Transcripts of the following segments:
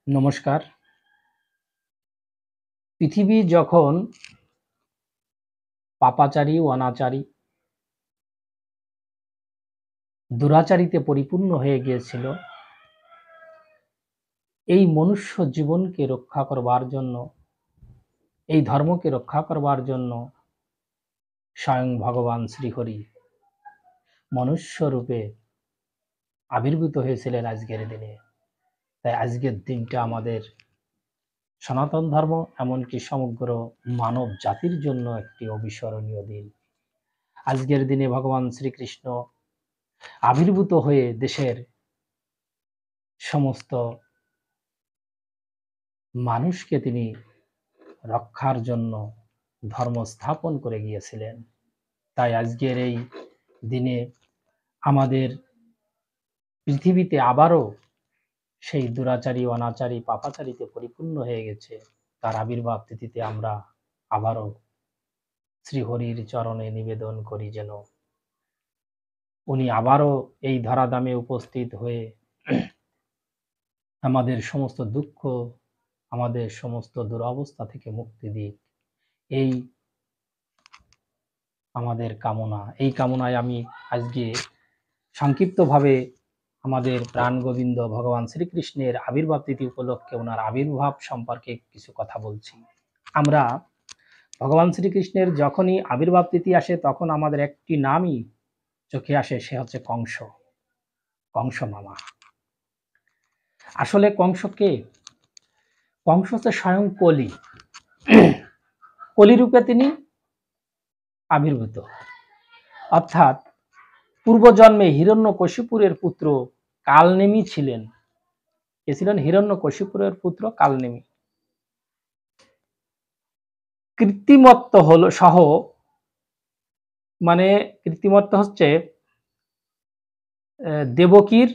নমস্কার। পৃথিবী যখন পাপাচারী, অনাচারী, দুরাচারীতে পরিপূর্ণ হয়ে গিয়েছিল, এই মনুষ্য জীবনকে রক্ষা করবার জন্য, এই ধর্মকে রক্ষা করবার জন্য স্বয়ং ভগবান শ্রীহরি মনুষ্য রূপে আবির্ভূত হয়েছিলেন আজকের দিনে। তাই আজকের দিনটা আমাদের সনাতন ধর্ম, এমনকি সমগ্র মানব জাতির জন্য একটি অবিস্মরণীয় দিন। আজকের দিনে ভগবান শ্রীকৃষ্ণ আবির্ভূত হয়ে দেশের সমস্ত মানুষকে তিনি রক্ষার জন্য ধর্ম স্থাপন করে গিয়েছিলেন। তাই আজকের এই দিনে আমাদের পৃথিবীতে আবারও সেই দুরাচারী, অনাচারী, পাপাচারীতে পরিপূর্ণ হয়ে গেছে। তার আবির্ভাব তিথিতে আমরা আবারও শ্রীহরির চরণে নিবেদন করি যেন উনি আবারও এই ধরাধামে উপস্থিত হয়ে আমাদের সমস্ত দুঃখ, আমাদের সমস্ত দুরবস্থা থেকে মুক্তি দিক, এই আমাদের কামনা। এই কামনায় আমি আজকে সংক্ষিপ্তভাবে আমাদের প্রাণ গোবিন্দ ভগবান শ্রীকৃষ্ণের আবির্ভাব তিথি উপলক্ষে ওনার আবির্ভাব সম্পর্কে কিছু কথা বলছি। আমরা ভগবান শ্রীকৃষ্ণের যখনই আবির্ভাব তিথি আসে তখন আমাদের একটি নামই চোখে আসে, সে হচ্ছে কংস। কংস মামা। আসলে কংস কে? কংস হচ্ছে স্বয়ং কলি। কলি রূপে তিনি আবির্ভূত, অর্থাৎ পূর্বজন্মে হিরণ্যকশিপুরের পুত্র কালনেমি ছিলেন। কে ছিলেন? হিরণ্যকশিপুরের পুত্র কালনেমি। কৃত্রিমত্ব হলো সহ, মানে কৃত্রিমত্ব হচ্ছে দেবকীর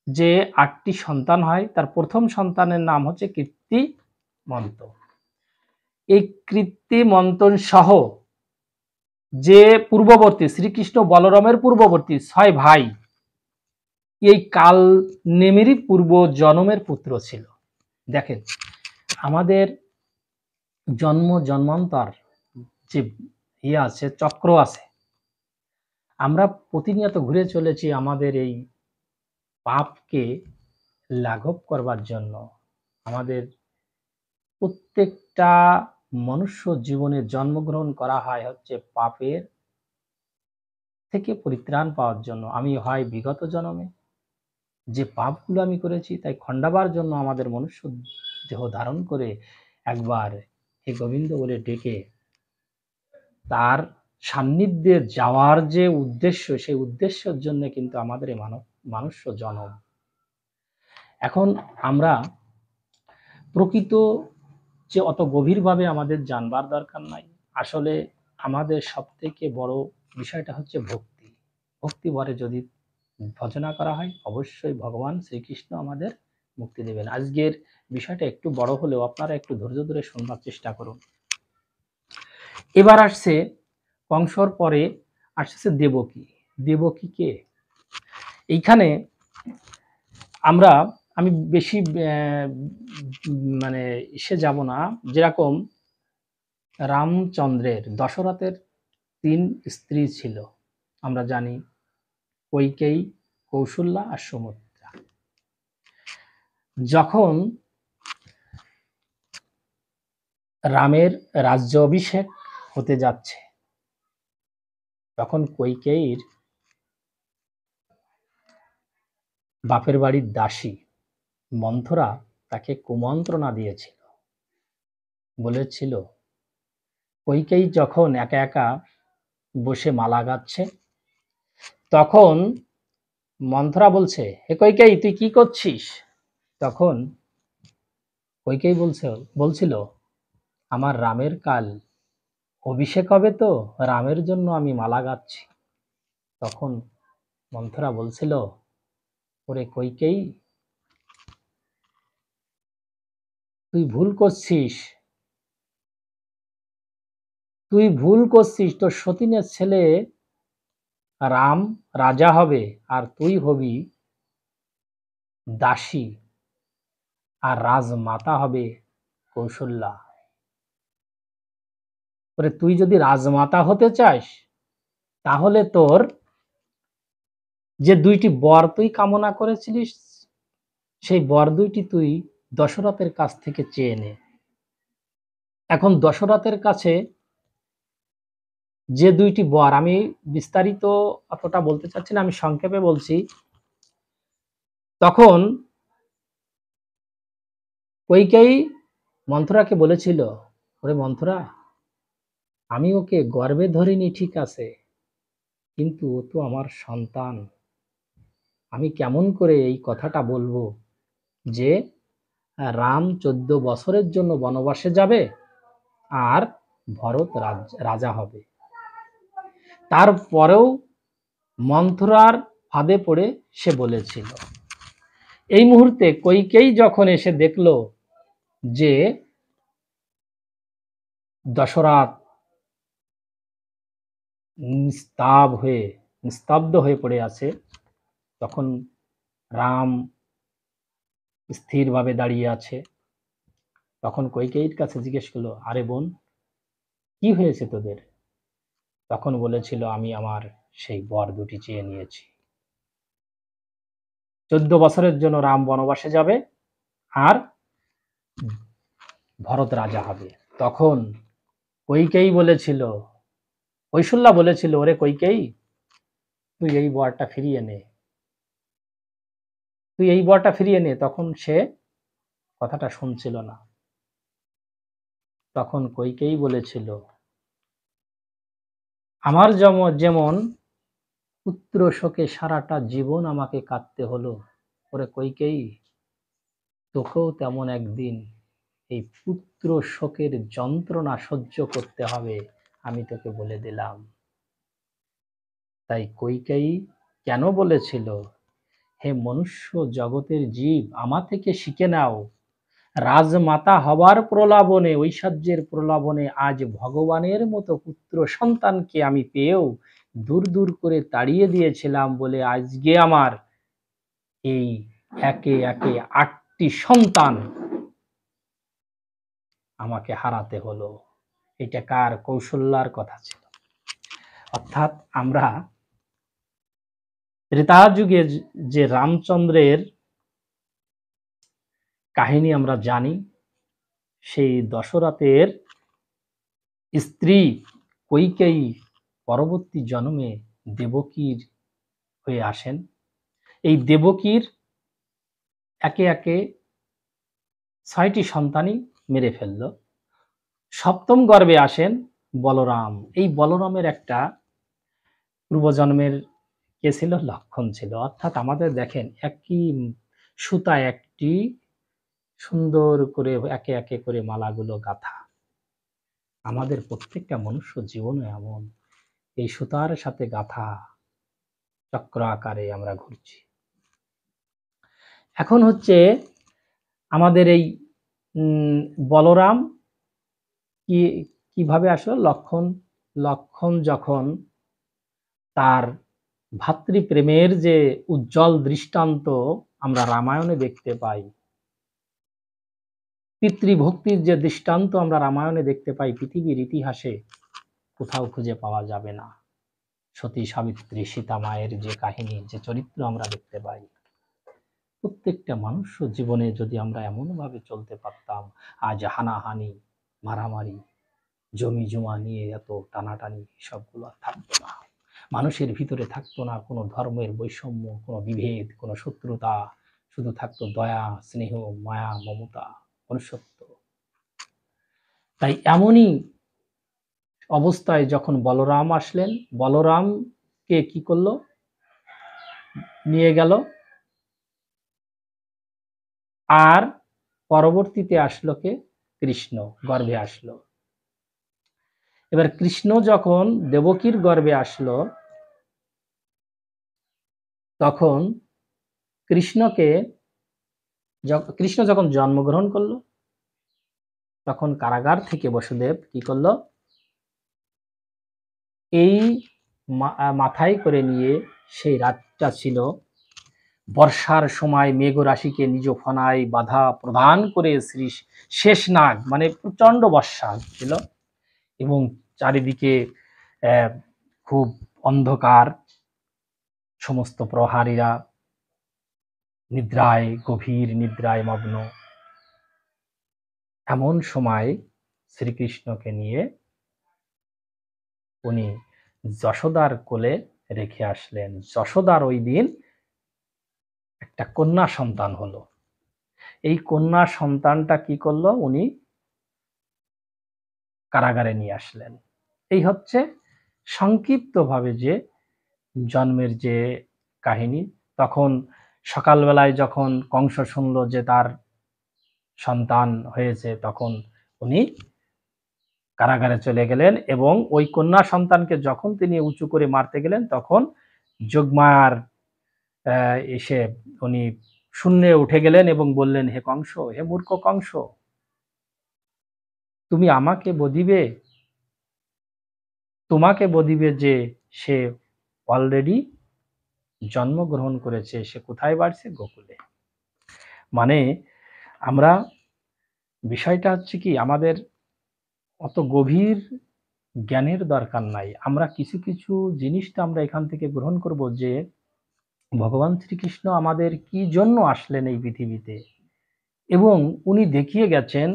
যে ৮টি সন্তান হয় তার প্রথম সন্তানের নাম হচ্ছে কৃত্তিমন্ত। এই কৃত্তিমন্তন সহ যে পূর্ববর্তী শ্রীকৃষ্ণ বলরামের পূর্ববর্তী ৬ ভাই, এই কাল নেমিরই পূর্ব জন্মের পুত্র ছিল। দেখেন, আমাদের জন্ম জন্মান্তর যে আছে, চক্র আছে, আমরা প্রতিনিয়ত ঘুরে চলেছি আমাদের এই পাপকে লাঘব করবার জন্য। আমাদের প্রত্যেকটা মনুষ্য জীবনে জন্মগ্রহণ করা হয় হচ্ছে পাপের থেকে পরিত্রাণ পাওয়ার জন্য। আমি হয় বিগত জন্মে যে পাপগুলো আমি করেছি তাই খণ্ডাবার জন্য আমাদের মনুষ্য দেহ ধারণ করে একবার হে গোবিন্দ বলে ডেকে তার সান্নিধ্যে যাওয়ার যে উদ্দেশ্য, সেই উদ্দেশ্যের জন্য কিন্তু আমাদের এই মনুষ্য জন্ম। এখন আমরা প্রকৃত যে অত গভীরভাবে আমাদের জানবার দরকার নাই। আসলে আমাদের সবথেকে বড় বিষয়টা হচ্ছে ভক্তি। ভক্তি ভরে যদি ভজনা করা হয় অবশ্যই ভগবান শ্রীকৃষ্ণ আমাদের মুক্তি দেবেন। আজকের বিষয়টা একটু বড় হলেও আপনারা একটু ধৈর্য ধরে শুনবার চেষ্টা করুন। এবার আসছে কংসর পরে আসছে দেবকী। দেবকী কে? এইখানে আমি বেশি মানে এসে যাব না। যেরকম রামচন্দ্রের, দশরথের ৩ স্ত্রী ছিল, আমরা জানি কৈকেয়ী, কৌশল্যা আর সুমিত্রা। যখন রামের রাজ্য অভিষেক হতে যাচ্ছে তখন কৈকেয়ীর বাপের বাড়ির দাসী মন্থরা তাকে কুমন্ত্রণা দিয়েছিল। বলেছিল, কৈকেয়ী যখন একা একা বসে মালা গাচ্ছে তখন মন্থরা বলছে, হে কৈকেয়ী তুই কি করছিস? তখন কৈকেয়ী বলছিল, আমার রামের কাল অভিষেক হবে তো রামের জন্য আমি মালা গাচ্ছি। তখন মন্থরা বলছিল, ওরে কৈকেয়ী তুই ভুল করছিস, তোর সতীনের ছেলে রাম রাজা হবে আর তুই হবি দাসী। আর রাজমাতা হবে কৌশল্যা। তুই যদি রাজমাতা হতে চাস, তাহলে তোর যে 2টি বর তুই কামনা করেছিলিস, সেই বর 2টি তুই দশরথের কাছ থেকে চেয়ে নে। এখন দশরথের কাছে যে 2টি বর, আমি বিস্তারিত অতটা বলতে চাচ্ছি না, আমি সংক্ষেপে বলছি। তখন কইকেয়ী মন্থরাকে বলেছিল, ওরে মন্থরা, আমি ওকে গর্ভে ধরিনি ঠিক আছে, কিন্তু ও তো আমার সন্তান। আমি কেমন করে এই কথাটা বলবো যে রাম 14 বছরের জন্য বনবাসে যাবে আর ভরত রাজা হবে। তারপরেও মন্থরার ফাঁদে পড়ে সে বলেছিল। এই মুহূর্তে কইকেয়ী যখন এসে দেখলো যে দশরথ নিস্তব্ধ হয়ে পড়ে আছে, তখন রাম স্থিরভাবে দাঁড়িয়ে আছে। তখন কইকেয়ীর কাছে জিজ্ঞেস করলো, আরে বোন, কি হয়েছে তোদের? তখন বলেছিল, আমি আমার সেই বর 2টি চেয়ে নিয়েছি। 14 বছরের জন্য রাম বনবাসে যাবে আর ভরত রাজা হবে। তখন কইকেয়ী বলেছিল, কৌশল্যা বলেছিল, ওরে কইকেয়ী, তুই এই বরটা ফিরিয়ে নে, তুই এই বরটা ফিরিয়ে নে। তখন সে কথাটা শুনছিল না। তখন কইকেয়ী বলেছিল, আমার যেমন পুত্র শোকে সারাটা জীবন আমাকে কাঁদতে হলো, ওরে কইকেয়ী, তোকেও তেমন একদিন এই পুত্র শোকের যন্ত্রণা সহ্য করতে হবে, আমি তোকে বলে দিলাম। তাই কইকেয়ী কেন বলেছিল, হে মনুষ্য জগতের জীব, আমার থেকে শিখে নাও। রাজমাতা হবার প্রলাবনে, ঐশ্বর্যের প্রলাবনে আজ ভগবানের মতো পুত্র সন্তানকে আমি পেয়েও দূর দূর করে তাড়িয়ে দিয়েছিলাম বলে আজকে আমার এই একে একে 8টি সন্তান আমাকে হারাতে হলো। এটা কার? কৌশল্যার কথা ছিল। অর্থাৎ আমরা ত্রেতা যুগে যে রামচন্দ্রের কাহিনী আমরা জানি, সেই দশরথের স্ত্রী কইকেয়ী পরবর্তী জন্মে দেবকীর হয়ে আসেন। এই দেবকীর একে একে 6টি সন্তানই মেরে ফেলল। 7ম গর্ভে আসেন বলরাম। এই বলরামের একটা পূর্বজন্মের কে ছিল? লক্ষণ ছিল। অর্থাৎ আমাদের দেখেন, একই সুতায় একটি সুন্দর করে একে একে করে মালাগুলো গাঁথা। আমাদের প্রত্যেকটা মনুষ্য জীবনে এমন, এই সুতার সাথে গাঁথা চক্র আকারে আমরা ঘুরছি। এখন হচ্ছে আমাদের এই বলরাম কিভাবে আসলো? লক্ষণ যখন তার ভাতৃপ্রেমের যে উজ্জ্বল দৃষ্টান্ত আমরা রামায়ণে দেখতে পাই, পিতৃভক্তির যে দৃষ্টান্ত আমরা রামায়ণে দেখতে পাই, পৃথিবীর ইতিহাসে কোথাও খুঁজে পাওয়া যাবে না। সতী সাবিত্রী সীতা মায়ের যে কাহিনী, যে চরিত্র আমরা দেখতে পাই, প্রত্যেকটা মানুষ জীবনে যদি আমরা এমন ভাবে চলতে পারতাম, আজ হানাহানি, মারামারি, জমি জমা নিয়ে এত টানাটানি, সবগুলো থাকতো না। মানুষের ভিতরে থাকতো না কোনো ধর্মের বৈষম্য, কোনো বিভেদ, কোনো শত্রুতা, শুধু থাকতো দয়া, স্নেহ, মায়া, মমতা, মনুষ্যত্ব। তাই এমনই অবস্থায় যখন বলরাম আসলেন, বলরামকে কি করলো? নিয়ে গেল। আর পরবর্তীতে আসলো কে? কৃষ্ণ গর্ভে আসলো। এবার কৃষ্ণ যখন দেবকীর গর্ভে আসলো, তখন কৃষ্ণ যখন জন্মগ্রহণ করলো, তখন কারাগার থেকে বসুদেব কি করলো? এই মাথায় করে নিয়ে, সেই রাতটা ছিল বর্ষার সময় মেঘ রাশিকে নিজ ফনায় বাধা প্রদান করে শ্রী শেষনাগ মানে প্রচন্ড বর্ষা ছিল এবং চারিদিকে খুব অন্ধকার, সমস্ত প্রহারীরা নিদ্রায় গভীর নিদ্রায় মগ্ন। এমন সময় শ্রীকৃষ্ণকে নিয়ে উনি যশোদার কোলে রেখে আসলেন। যশোদার ওই দিন একটা কন্যা সন্তান হলো। এই কন্যা সন্তানটা কি করলো, উনি কারাগারে নিয়ে আসলেন। এই হচ্ছে সংক্ষিপ্তভাবে যে জন্মের যে কাহিনী। তখন সকালবেলায় যখন কংস শুনল যে তার সন্তান হয়েছে, তখন উনি কারাগারে চলে গেলেন এবং ওই কন্যা সন্তানকে যখন তিনি উঁচু করে মারতে গেলেন, তখন যোগমায়ার এসে উনি শূন্যে উঠে গেলেন এবং বললেন, হে কংস, হে মূর্খ কংস, তুমি আমাকে বধিবে, তোমাকে বধিবে যে সে অলরেডি জন্মগ্রহণ করেছে, সে কোথায় বাড়ছে? গোকুলে। মানে আমরা বিষয়টা হচ্ছে কি, আমাদের অত গভীর জ্ঞানের দরকার নাই। আমরা কিছু কিছু জিনিসটা আমরা এখান থেকে গ্রহণ করব যে ভগবান শ্রীকৃষ্ণ আমাদের কি জন্য আসলেন এই পৃথিবীতে, এবং উনি দেখিয়ে গেছেন।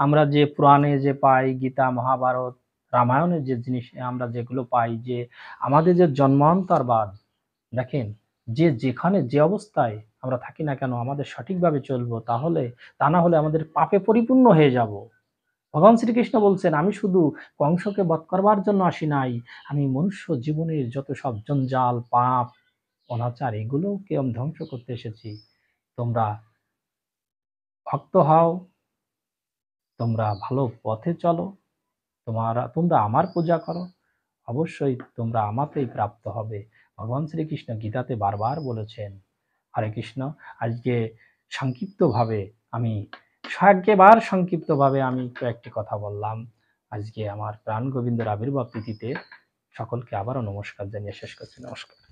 আমরা যে পুরাণে যে পাই, গীতা, মহাভারত, রামায়ণের যে জিনিস আমরা যেগুলো পাই, যে আমাদের যে জন্মান্তরবাদ, দেখেন যে যেখানে যে অবস্থায় আমরা থাকি না কেন আমাদের সঠিকভাবে চলবো, তাহলে তা না হলে আমাদের পাপে পরিপূর্ণ হয়ে যাব। ভগবান শ্রীকৃষ্ণ বলছেন, আমি শুধু কংসকে বধ করবার জন্য আসি নাই, আমি মনুষ্য জীবনের যত সব জঞ্জাল, পাপ, অনাচার এগুলোকে আমি ধ্বংস করতে এসেছি। তোমরা ভক্ত হও, তোমরা ভালো পথে চলো, তোমরা আমার পূজা করো, অবশ্যই তোমরা আমাতেই প্রাপ্ত হবে। ভগবান শ্রীকৃষ্ণ গীতাতে বারবার বলেছেন। হরে কৃষ্ণ। আজকে সংক্ষিপ্তভাবে আমি সংক্ষিপ্তভাবে আমি কয়েকটি কথা বললাম। আজকে আমার প্রাণ গোবিন্দের আবির্ভাব তিথিতে সকলকে আবারও নমস্কার জানিয়ে শেষ করছি। নমস্কার।